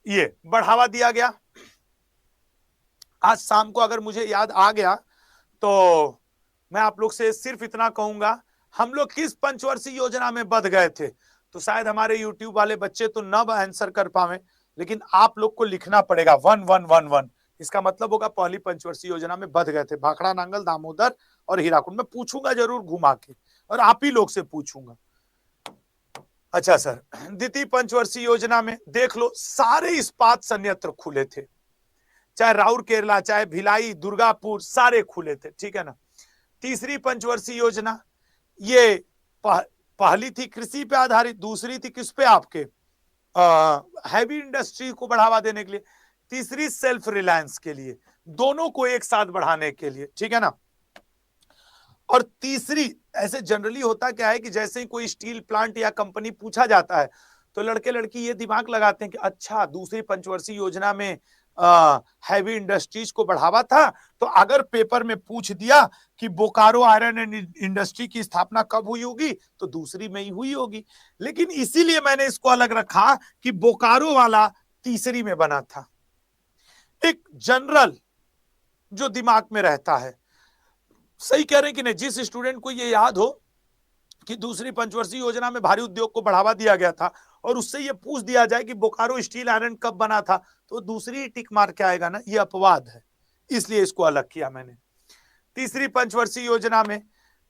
ये बढ़ावा दिया गया। आज शाम को अगर मुझे याद आ गया तो मैं आप लोग से सिर्फ इतना कहूंगा, हम लोग किस पंचवर्षीय योजना में बध गए थे, तो शायद हमारे YouTube वाले बच्चे तो न आंसर कर पावे, लेकिन आप लोग को लिखना पड़ेगा 1111। इसका मतलब होगा पहली पंचवर्षीय योजना में बध गए थे, भाखड़ा नांगल, दामोदर और हीराकुंड। मैं पूछूंगा जरूर घुमा के, और आप ही लोग से पूछूंगा। अच्छा सर, द्वितीय पंचवर्षीय योजना में देख लो सारे इस्पात संयंत्र खुले थे, चाहे राउरकेला, चाहे भिलाई, दुर्गापुर, सारे खुले थे, ठीक है ना। तीसरी पंचवर्षीय योजना, ये पहली थी कृषि पे आधारित, दूसरी थी किस पे, आपके हैवी इंडस्ट्री को बढ़ावा देने के लिए, तीसरी सेल्फ रिलायंस के लिए, दोनों को एक साथ बढ़ाने के लिए, ठीक है ना। और तीसरी, ऐसे जनरली होता क्या है कि जैसे ही कोई स्टील प्लांट या कंपनी पूछा जाता है तो लड़के लड़की ये दिमाग लगाते हैं कि अच्छा दूसरी पंचवर्षीय योजना में हैवी इंडस्ट्रीज को बढ़ावा था, तो अगर पेपर में पूछ दिया कि बोकारो आयरन एंड इंडस्ट्री की स्थापना कब हुई होगी, तो दूसरी में ही हुई होगी। लेकिन इसीलिए मैंने इसको अलग रखा कि बोकारो वाला तीसरी में बना था। एक जनरल जो दिमाग में रहता है, सही कह रहे हैं कि नहीं, जिस स्टूडेंट को ये याद हो कि दूसरी पंचवर्षीय योजना में भारी उद्योग को बढ़ावा दिया गया था और उससे ये पूछ दिया जाए कि बोकारो स्टील आयरन कब बना था, तो दूसरी टिक मार के आएगा ना, ये अपवाद है, इसलिए इसको अलग किया मैंने। तीसरी पंचवर्षीय योजना में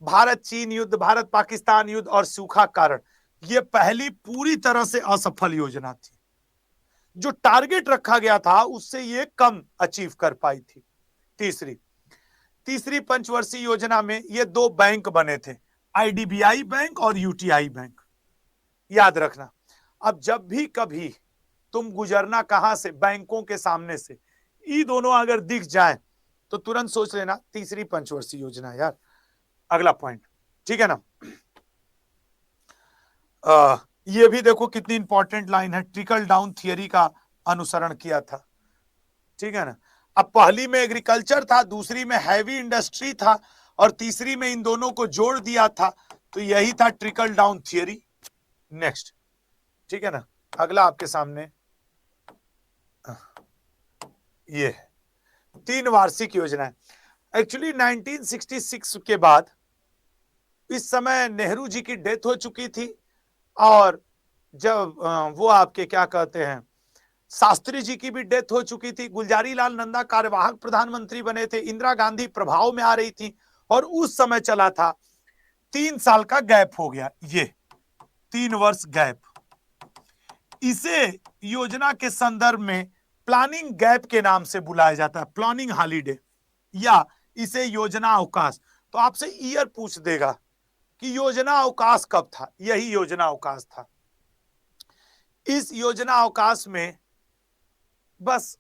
भारत चीन युद्ध, भारत पाकिस्तान युद्ध और सूखा कारण, ये पहली पूरी तरह से असफल योजना थी। जो टारगेट रखा गया था उससे ये कम अचीव कर पाई थी। तीसरी पंचवर्षीय योजना में ये दो बैंक बने थे, आईडीबीआई बैंक और यूटीआई बैंक, याद रखना। अब जब भी कभी तुम गुजरना कहां से, बैंकों के सामने से, ये दोनों अगर दिख जाए तो तुरंत सोच लेना तीसरी पंचवर्षीय योजना यार। अगला पॉइंट, ठीक है ना। ये भी देखो कितनी इंपॉर्टेंट लाइन है, ट्रिकल डाउन थियरी का अनुसरण किया था, ठीक है ना। अब पहली में एग्रीकल्चर था, दूसरी में हैवी इंडस्ट्री था और तीसरी में इन दोनों को जोड़ दिया था, तो यही था ट्रिकल डाउन थियरी। नेक्स्ट, ठीक है ना। अगला आपके सामने ये है 3 वार्षिक योजनाएं। एक्चुअली 1966 के बाद, इस समय नेहरू जी की डेथ हो चुकी थी और जब वो आपके क्या कहते हैं, शास्त्री जी की भी डेथ हो चुकी थी, गुलजारी लाल नंदा कार्यवाहक प्रधानमंत्री बने थे, इंदिरा गांधी प्रभाव में आ रही थी और उस समय चला था 3 साल का गैप हो गया, ये 3 वर्ष गैप। इसे योजना के संदर्भ में प्लानिंग गैप के नाम से बुलाया जाता है, प्लानिंग हॉलीडे, या इसे योजना अवकाश। तो आपसे ईयर पूछ देगा कि योजना अवकाश कब था, यही योजना अवकाश था। इस योजना अवकाश में बस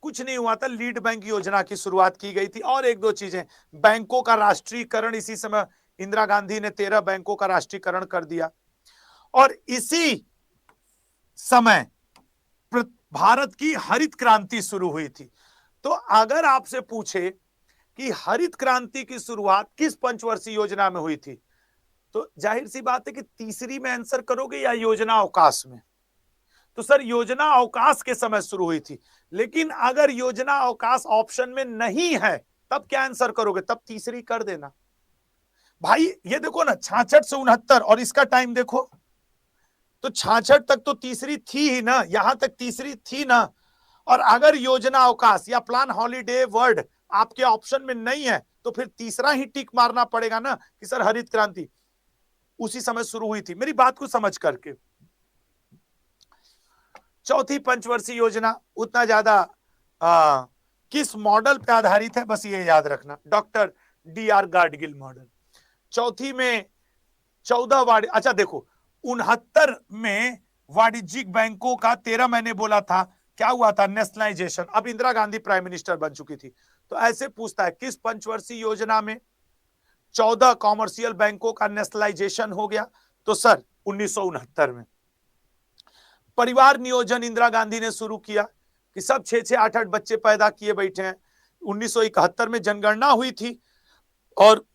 कुछ नहीं हुआ था, लीड बैंक योजना की शुरुआत की गई थी और एक दो चीजें, बैंकों का राष्ट्रीयकरण, इसी समय इंदिरा गांधी ने 13 बैंकों का राष्ट्रीयकरण कर दिया और इसी समय भारत की हरित क्रांति शुरू हुई थी। तो अगर आपसे पूछे कि हरित क्रांति की शुरुआत किस पंचवर्षीय योजना में हुई थी, तो जाहिर सी बात है कि तीसरी में आंसर करोगे या योजना अवकाश में। तो सर योजना अवकाश के समय शुरू हुई थी, लेकिन अगर योजना अवकाश ऑप्शन में नहीं है तब क्या आंसर करोगे, तब तीसरी कर देना भाई। ये देखो ना 66 से 69 और इसका टाइम देखो, तो 66 तक तो तीसरी थी ही ना, यहां तक तीसरी थी ना। और अगर योजना अवकाश या प्लान हॉलीडे वर्ड आपके ऑप्शन में नहीं है तो फिर तीसरा ही टिक मारना पड़ेगा ना कि सर हरित क्रांति उसी समय शुरू हुई थी। मेरी बात को समझ करके। चौथी पंचवर्षीय योजना उतना ज्यादा किस मॉडल पे आधारित है, बस ये याद रखना, डॉक्टर D.R. गाडगिल मॉडल। चौथी में 14 अच्छा देखो 69 में वाणिज्यिक बैंकों का 13 मैंने बोला था, क्या हुआ था, नेशनलाइजेशन। अब इंदिरा गांधी प्राइम मिनिस्टर बन चुकी थी, तो ऐसे पूछता है किस पंचवर्षीय योजना में 14 कॉमर्शियल बैंकों का नेशनलाइजेशन हो गया, तो सर 1969 में। परिवार नियोजन इंदिरा गांधी ने शुरू किया कि सब 6-6, 8-8 बच्चे पैदा किए बैठे हैं। 1971 में जनगणना हुई थी और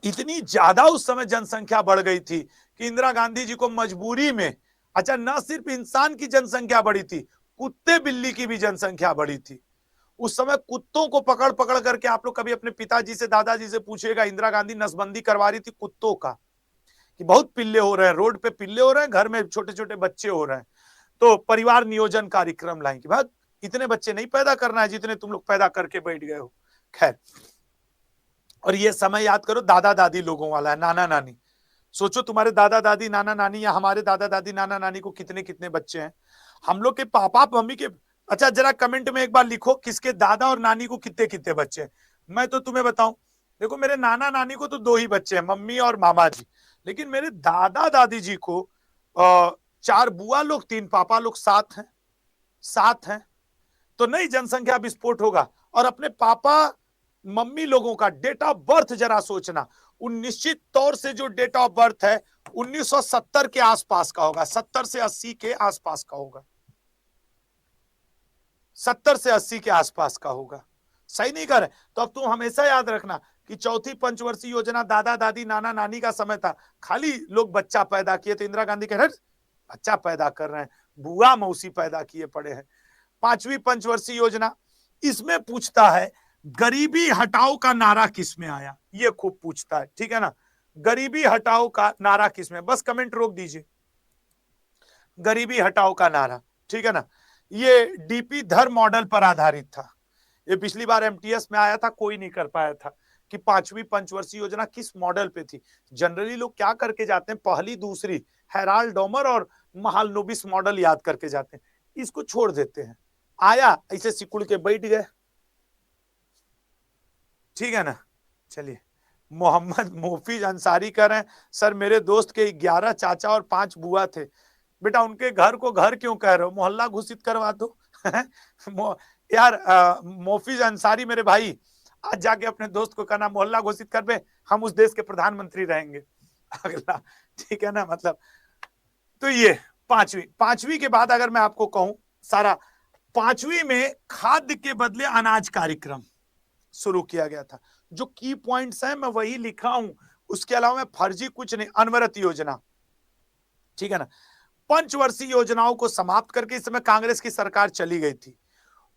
इतनी ज्यादा उस समय जनसंख्या बढ़ गई थी कि इंदिरा गांधी जी को मजबूरी में, अच्छा न सिर्फ इंसान की जनसंख्या बढ़ी थी, कुत्ते बिल्ली की भी जनसंख्या बढ़ी थी। उस समय कुत्तों को पकड़ पकड़ करके, आप लोग कभी अपने पिताजी से दादाजी से पूछिएगा, इंदिरा गांधी नसबंदी करवा रही थी कुत्तों का कि बहुत पिल्ले हो रहे हैं, रोड पे पिल्ले हो रहे हैं, घर में छोटे छोटे बच्चे हो रहे हैं, तो परिवार नियोजन कार्यक्रम लाएं कि भाई इतने बच्चे नहीं पैदा करना है जितने तुम लोग पैदा करके बैठ गए हो। खैर, और ये समय याद करो दादा दादी लोगों वाला है, नाना नानी। सोचो तुम्हारे दादा दादी नाना नानी या हमारे दादा दादी नाना नानी को कितने कितने बच्चे हैं, हम लोग के पापा मम्मी के। अच्छा जरा कमेंट में एक बार लिखो किसके दादा और नानी को कितने कितने बच्चे हैं। मैं तो तुम्हें बताऊं, देखो मेरे नाना नानी को तो 2 ही बच्चे हैं, मम्मी और मामा जी, लेकिन मेरे दादा दादी जी को 4 बुआ लोग, 3 पापा लोग, 7 हैं। तो नई जनसंख्या विस्फोट होगा। और अपने पापा मम्मी लोगों का डेट ऑफ बर्थ जरा सोचना, निश्चित तौर से जो डेट ऑफ बर्थ है 1970 के आसपास का होगा, 70 से 80 के आसपास का होगा, 70 से 80 के आसपास का होगा। सही नहीं कर रहे? तो अब तुम हमेशा याद रखना कि चौथी पंचवर्षीय योजना दादा दादी नाना नानी का समय था, खाली लोग बच्चा पैदा किए तो इंदिरा गांधी कह रहे बच्चा पैदा कर रहे हैं, बुआ मौसी पैदा किए पड़े हैं। 5वीं पंचवर्षीय योजना, इसमें पूछता है गरीबी हटाओ का नारा किस में आया, ये खूब पूछता है, ठीक है ना। गरीबी हटाओ का नारा किसमें, बस कमेंट रोक दीजिए, गरीबी हटाओ का नारा, ठीक है ना। ये डीपी धर मॉडल पर आधारित था। ये पिछली बार एमटीएस में आया था, कोई नहीं कर पाया था कि पांचवी पंचवर्षीय योजना किस मॉडल पे थी। जनरली लोग क्या करके जाते हैं, पहली दूसरी हेराल्ड डोमर और महालनोबिस मॉडल याद करके जाते हैं, इसको छोड़ देते हैं। आया ऐसे सिकुड़ के बैठ गए, ठीक है ना। चलिए, मोहम्मद मोफिज अंसारी कह रहे हैं सर मेरे दोस्त के 11 चाचा और 5 बुआ थे। बेटा उनके घर को घर क्यों कह रहे हो, मोहल्ला घोषित करवा दो। यार मोफिज अंसारी मेरे भाई, आज जाके अपने दोस्त को कहना मोहल्ला घोषित कर दे, हम उस देश के प्रधानमंत्री रहेंगे अगला, ठीक है ना। मतलब तो ये पांचवी के बाद अगर मैं आपको कहूं सारा, पांचवी में खाद्य के बदले अनाज कार्यक्रम शुरू किया गया था। जो की पॉइंट्स हैं मैं वही लिखा हूं, उसके अलावा मैं फर्जी कुछ नहीं। अनवरत योजना, ठीक है ना। पंचवर्षीय योजनाओं को समाप्त करके इस समय कांग्रेस की सरकार चली गई थी।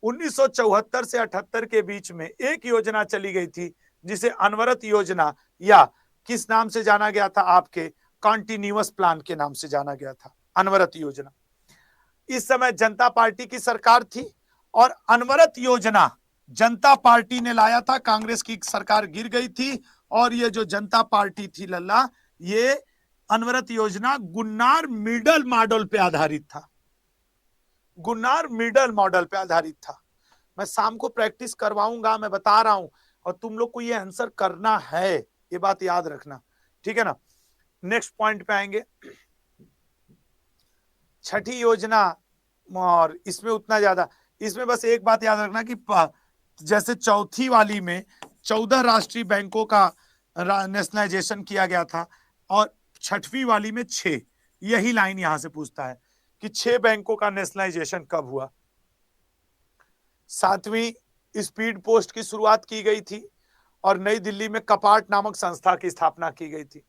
1974 से 78 के बीच में एक योजना चली गई थी जिसे अनवरत योजना या किस नाम से जाना गया था, आपके कॉन्टिन्यूअस प्लान के नाम से जाना गया था, अनवरत योजना। इस समय जनता पार्टी की सरकार थी और अनवरत योजना जनता पार्टी ने लाया था, कांग्रेस की सरकार गिर गई थी। और ये जो जनता पार्टी थी लल्ला, ये अनवरत योजना गुन्नार मिडल मॉडल पे आधारित था, गुन्नार मिडल मॉडल पे आधारित था। मैं शाम को प्रैक्टिस करवाऊंगा, मैं बता रहा हूं, और तुम लोग को ये आंसर करना है, ये बात याद रखना, ठीक है ना। नेक्स्ट पॉइंट पे आएंगे, छठी योजना, और इसमें उतना ज्यादा, इसमें बस एक बात याद रखना कि जैसे चौथी वाली में 14 राष्ट्रीय बैंकों का नेशनलाइजेशन किया गया था और छठवीं वाली में 6, यही लाइन यहां से पूछता है कि 6 बैंकों का नेशनलाइजेशन कब हुआ। 7वीं स्पीड पोस्ट की शुरुआत की गई थी और नई दिल्ली में कपाट नामक संस्था की स्थापना की गई थी।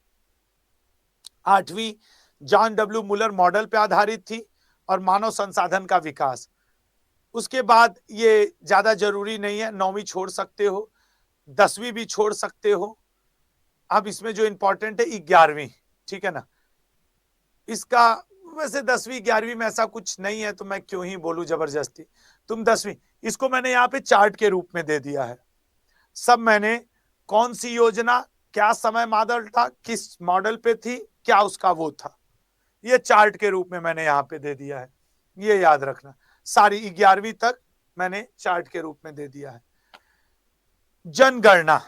8वीं जॉन डब्ल्यू मुलर मॉडल पर आधारित थी और मानव संसाधन का विकास। उसके बाद ये ज्यादा जरूरी नहीं है, 9वीं छोड़ सकते हो, 10वीं भी छोड़ सकते हो। अब इसमें जो इंपॉर्टेंट है 11वीं, ठीक है ना। इसका वैसे 10वीं 11वीं में ऐसा कुछ नहीं है तो मैं क्यों ही बोलूं जबरदस्ती, तुम 10वीं, इसको मैंने यहाँ पे चार्ट के रूप में दे दिया है। सब मैंने कौन सी योजना, क्या समय मॉडल था, किस मॉडल पे थी, क्या उसका वो था, ये चार्ट के रूप में मैंने यहाँ पे दे दिया है, ये याद रखना। सारी 11वीं तक मैंने चार्ट के रूप में दे दिया है। जनगणना,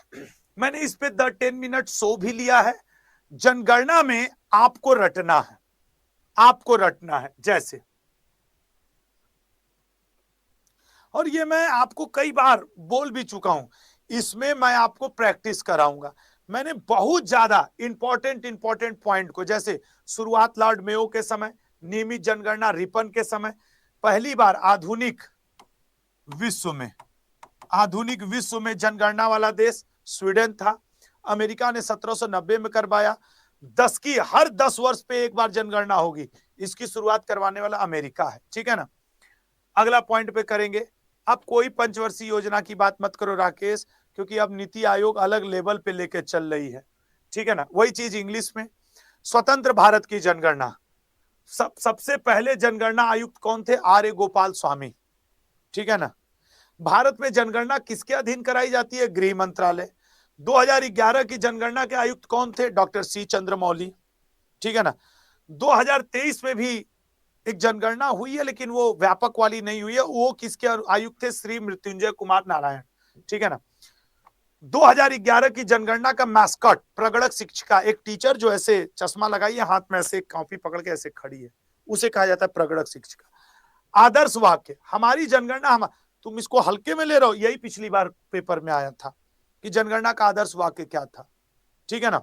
मैंने इस पे 10 मिनट शो भी लिया है। जनगणना में आपको रटना है, आपको रटना है जैसे, और ये मैं आपको कई बार बोल भी चुका हूं, इसमें मैं आपको प्रैक्टिस कराऊंगा। मैंने बहुत ज्यादा इंपॉर्टेंट पॉइंट को, जैसे शुरुआत लॉर्ड मेयो के समय, नियमित जनगणना रिपन के समय, पहली बार आधुनिक विश्व में जनगणना वाला देश स्वीडन था। अमेरिका ने 1790 में करवाया। हर 10 वर्ष पे एक बार जनगणना होगी, इसकी शुरुआत करवाने वाला अमेरिका है, ठीक है ना। अगला पॉइंट पे करेंगे। अब कोई पंचवर्षीय योजना की बात मत करो राकेश, क्योंकि अब नीति आयोग अलग लेवल पे लेके चल रही है, ठीक है ना। वही चीज इंग्लिश में। स्वतंत्र भारत की जनगणना, सबसे पहले जनगणना आयुक्त कौन थे, आर ए गोपाल स्वामी, ठीक है ना। भारत में जनगणना किसके अधीन कराई जाती है, गृह मंत्रालय। 2011 की जनगणना के आयुक्त कौन थे, डॉक्टर सी चंद्रमौली, ठीक है ना। 2023 में भी एक जनगणना हुई है, लेकिन वो व्यापक वाली नहीं हुई है, वो किसके आयुक्त थे, श्री मृत्युंजय कुमार नारायण, ठीक है ना। 2011 की जनगणना का मैस्कॉट प्रगणक शिक्षिका, एक टीचर जो ऐसे चश्मा लगाई है, हाथ में ऐसे कॉपी पकड़ के ऐसे खड़ी है, उसे कहा जाता है प्रगणक शिक्षिका। आदर्श वाक्य, हमारी जनगणना, तुम इसको हल्के में ले रहे हो, यही पिछली बार पेपर में आया था कि जनगणना का आदर्श वाक्य क्या था, ठीक है ना।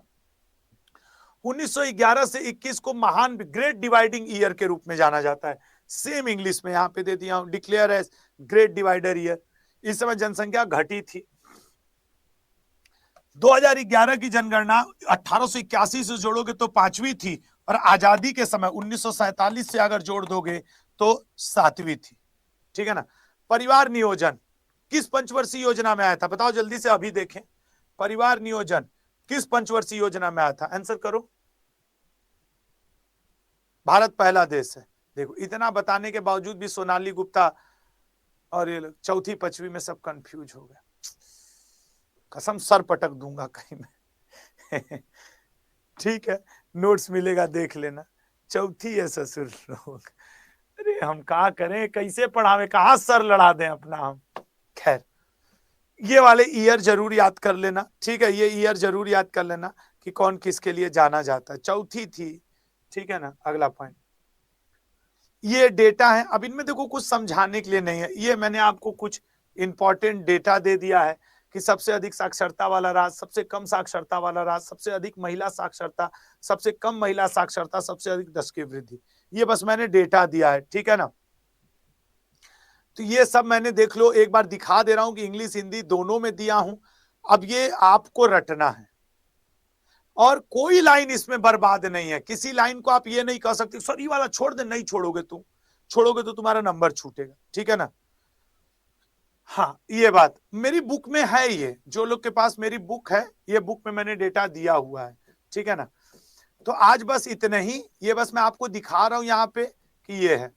1911 से 21 को महान ग्रेट डिवाइडिंग ईयर के रूप में जाना जाता है। सेम इंग्लिश में यहां पे दे दिया हूं, declare as great divider year. इस समय जनसंख्या घटी थी। 2011 की जनगणना 1881 से जोड़ोगे तो 5वीं थी, और आजादी के समय 1947 से अगर जोड़ दोगे तो 7वीं थी, ठीक है ना। परिवार नियोजन किस पंचवर्षीय योजना में आया था, बताओ जल्दी से, अभी देखें। परिवार नियोजन किस पंचवर्षीय योजना में आया था? आंसर करो। भारत पहला देश है। देखो इतना बताने के बावजूद भी सोनाली गुप्ता और ये लोग चौथी पांचवी में सब कंफ्यूज हो गए। कसम सर पटक दूंगा कहीं में। ठीक है, नोट्स मिलेगा देख लेना। चौथी है ससुर लोग। अरे हम कहा करें, कैसे पढ़ावे, कहाँ सर लड़ा दें अपना हम। खैर ये वाले ईयर जरूर याद कर लेना, ठीक है, ये ईयर जरूर याद कर लेना कि कौन किसके लिए जाना जाता है। चौथी थी, ठीक है ना। अगला पॉइंट, ये डेटा है। अब इनमें देखो कुछ समझाने के लिए नहीं है, ये मैंने आपको कुछ इंपॉर्टेंट डेटा दे दिया है कि सबसे अधिक साक्षरता वाला राज्य, सबसे कम साक्षरता वाला राज्य, सबसे अधिक महिला साक्षरता, सबसे कम महिला साक्षरता, सबसे अधिक दशकीय वृद्धि। ये बस मैंने डेटा दिया है, ठीक है ना। तो ये सब मैंने देख लो, एक बार दिखा दे रहा हूं कि इंग्लिश हिंदी दोनों में दिया हूं। अब ये आपको रटना है और कोई लाइन इसमें बर्बाद नहीं है। किसी लाइन को आप ये नहीं कह सकते सर ये वाला छोड़ दे, नहीं छोड़ोगे, तुम छोड़ोगे तो तुम्हारा नंबर छूटेगा, ठीक है ना। हाँ ये बात मेरी बुक में है, ये जो लोग के पास मेरी बुक है, ये बुक में मैंने डेटा दिया हुआ है, ठीक है ना। तो आज बस इतने ही, ये बस मैं आपको दिखा रहा हूं यहाँ पे कि ये है।